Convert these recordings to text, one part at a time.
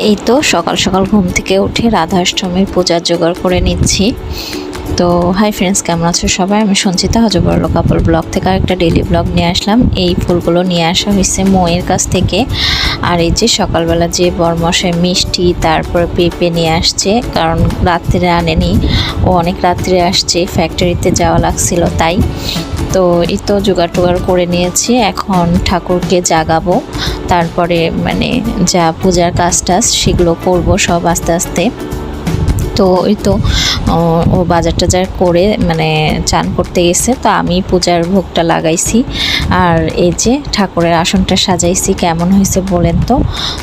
এই তো সকাল সকাল ঘুম থেকে উঠে রাধাষ্টমীর পূজার জোগাড় করে নিচ্ছি। তো হাই ফ্রেন্ডস, কেমন আছো সবাই? আমি সঞ্চিতা হজবরল কাপল ব্লগ থেকে আরেকটা ডেইলি ব্লগ নিয়ে আসলাম। এই ফুলগুলো নিয়ে আসা হয়েছে মইয়ের কাছ থেকে। আর এই যে সকালবেলা যে বরমশাই মিষ্টি তারপর পেঁপে নিয়ে আসছে, কারণ রাত্রে আনেনি, ও অনেক রাত্রে আসছে, ফ্যাক্টরিতে যাওয়া লাগছিল তাই। তো এই তো জোগাড় টোগাড় করে নিয়েছি, এখন ঠাকুরকে জাগাবো, তারপরে মানে যা পূজার কাজ টাজ সেগুলো করব সব আস্তে আস্তে। তো এই তো ও বাজার টাজার করে মানে চান করতে গেছে, তো আমি পূজার ভোগটা লাগাইছি। আর এই যে ঠাকুরের আসনটা সাজাইছি, কেমন হয়েছে বলেন তো।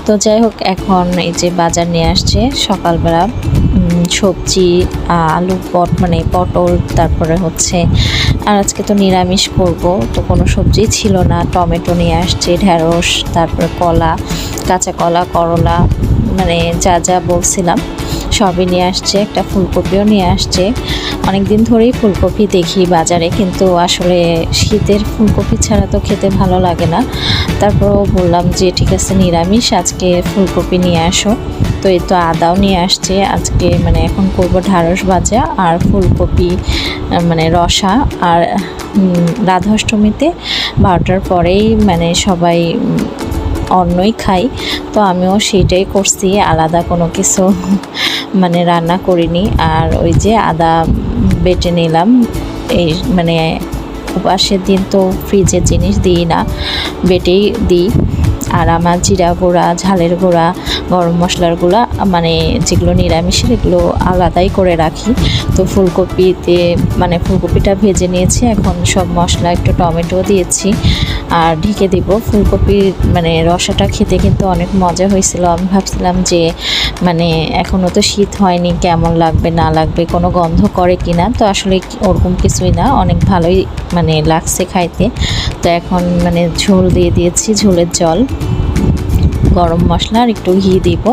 তো যাই হোক, এখন এই যে বাজার নিয়ে আসছে সকালবেলা, সবজি, আলু মানে পটল, তারপরে হচ্ছে আর আজকে তো নিরামিষ করব, তো কোনো সবজি ছিল না। টমেটো নিয়ে আসছে, ঢেঁড়স, তারপরে কলা, কাঁচা কলা, করলা, মানে যা যা বলছিলাম সবই নিয়ে আসছে। একটা ফুলকপিও নিয়ে আসছে। অনেক দিন ধরেই ফুলকপি দেখি বাজারে, কিন্তু আসলে শীতের ফুলকপি ছাড়া তো খেতে ভালো লাগে না। তারপরও বললাম যে ঠিক আছে নিরামিষ, আজকে ফুলকপি নিয়ে আসো। তো এই তো আদাও নিয়ে আসছে আজকে, মানে এখন করব ঢ্যাঁড়স ভাজা আর ফুলকপি মানে রসা। আর রাধাষ্টমীতে 12টার পরেই মানে সবাই অন্নই খাই, তো আমিও সেইটাই করছি, আলাদা কোনো কিছু মানে রান্না করিনি। আর ওই যে আদা বেটে নিলাম, এই মানে উপাসের দিন তো ফ্রিজের জিনিস দিই না, বেটেই দিই। আর আমার জিরা গুঁড়া, ঝালের গুঁড়া, গরম মশলার গুঁড়া, মানে যেগুলো নিরামিষের এগুলো আলাদাই করে রাখি। তো ফুলকপিতে মানে ফুলকপিটা ভেজে নিয়েছি, এখন সব মশলা, একটু টমেটো দিয়েছি আর ঢেকে দিব। ফুলকপির মানে রসাটা খেতে কিন্তু অনেক মজা হয়েছিল। আমি ভাবছিলাম যে মানে এখনও তো শীত হয়নি, কেমন লাগবে না লাগবে, কোনো গন্ধ করে কি না, তো আসলে ওরকম কিছুই না, অনেক ভালোই মানে লাগছে খাইতে। তো এখন মানে ঝোল দিয়ে দিয়েছি, ঝোলের জল, গরম মশলা আর একটু ঘি দিব,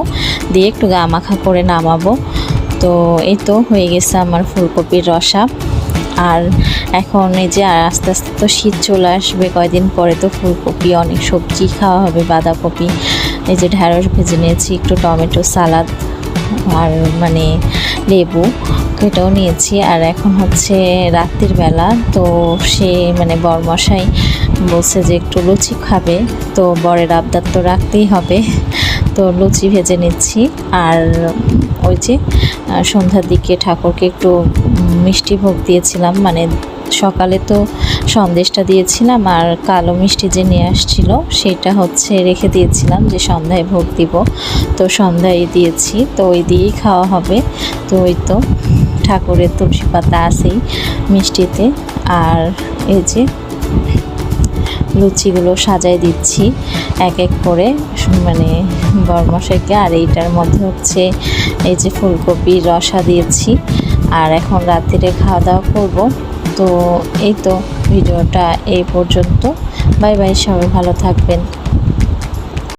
দিয়ে একটু গা মাখা করে নামাবো। তো এই তো হয়ে গেছে আমার ফুলকপির রসা। আর এখন এই যে আর আস্তে আস্তে তো শীত চলে আসবে কয়দিন পরে, তো ফুলকপি অনেক সবজি খাওয়া হবে, বাঁধাকপি, এই যে ঢ্যাঁড়স ভেজে নিয়েছি, একটু টমেটো সালাদ আর মানে লেবু এটাও নিয়েছি। আর এখন হচ্ছে রাত্রির বেলা, তো সে মানে বরমশাই বলছে যে একটু লুচি খাবে, তো বরের আবদার তো রাখতেই হবে, তো লুচি ভেজে নিচ্ছি। আর ওই যে সন্ধ্যার দিকে ঠাকুরকে একটু মিষ্টি ভোগ দিয়েছিলাম, মানে সকালে তো সন্দেশটা দিয়েছিলাম, আর কালো মিষ্টি যে নিয়ে আসছিল সেটা হচ্ছে রেখে দিয়েছিলাম যে সন্ধ্যায় ভোগ দিব, তো সন্ধ্যায় দিয়েছি, তো ওই দিয়েই খাওয়া হবে। তো ওই তো ঠাকুরের তুলসী পাতা আছেই মিষ্টিতে। আর এই যে লুচিগুলো সাজায় দিচ্ছি এক এক করে মানে বরমশাইকে। আর এইটার মধ্যে হচ্ছে এই যে ফুলকপির রসা দিয়েছি। আর এখন রাত্রিরে খাওয়া দাওয়া করবো। তো এই তো ভিডিওটা এই পর্যন্ত। বাই বাই, সবাই ভালো থাকবেন।